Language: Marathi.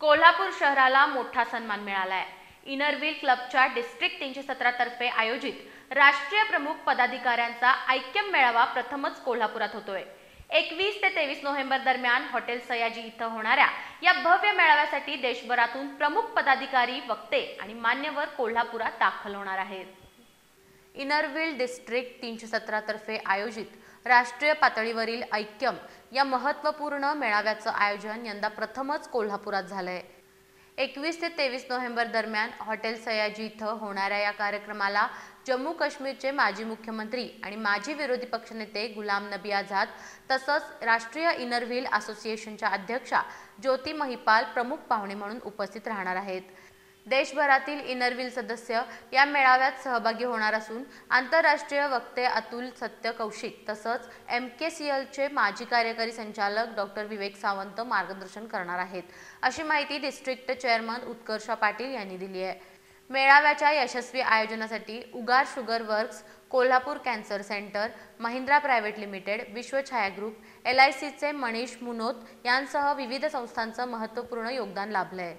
कोल्हापूर शहराला मोठा सन्मान मिळाला आहे। इनरव्हील क्लबच्या डिस्ट्रिक्ट 317 तर्फे आयोजित राष्ट्रीय प्रमुख पदाधिकाऱ्यांचा ऐक्य मेळावा प्रथमच कोल्हापुरात होतोय। 21 ते 23 नोव्हेंबर दरम्यान हॉटेल सयाजी इथं होणाऱ्या या भव्य मेळाव्यासाठी देशभरातून प्रमुख पदाधिकारी, वक्ते आणि मान्यवर कोल्हापुरात दाखल होणार आहेत। इनरव्हील डिस्ट्रिक्ट 317 तर्फे आयोजित राष्ट्रीय पातळीवरील ऐक्यम या महत्त्वपूर्ण मेळाव्याचं आयोजन यंदा प्रथमच कोल्हापुरात झालंय। 21 ते 23 नोव्हेंबर दरम्यान हॉटेल सयाजी इथं होणाऱ्या या कार्यक्रमाला जम्मू काश्मीरचे माजी मुख्यमंत्री आणि माजी विरोधी पक्षनेते गुलाम नबी आझाद तसंच राष्ट्रीय इनरव्हील असोसिएशनच्या अध्यक्षा ज्योती महिपाल प्रमुख पाहुणे म्हणून उपस्थित राहणार आहेत। देशभरातील इनरव्हील सदस्य या मेळाव्यात सहभागी होणार असून आंतरराष्ट्रीय वक्ते अतुल सत्य कौशिक तसंच MKCLचे माजी कार्यकारी संचालक डॉक्टर विवेक सावंत मार्गदर्शन करणार आहेत, अशी माहिती डिस्ट्रिक्ट चेअरमन उत्कर्ष पाटील यांनी दिली आहे। मेळाव्याच्या यशस्वी आयोजनासाठी Ugar sugar works, Kolhapur cancer centre, Mahindra private limited, Vishwachhaya group, LICचे मनीष मुनोत यांसह विविध संस्थांचं महत्त्वपूर्ण योगदान लाभलंय।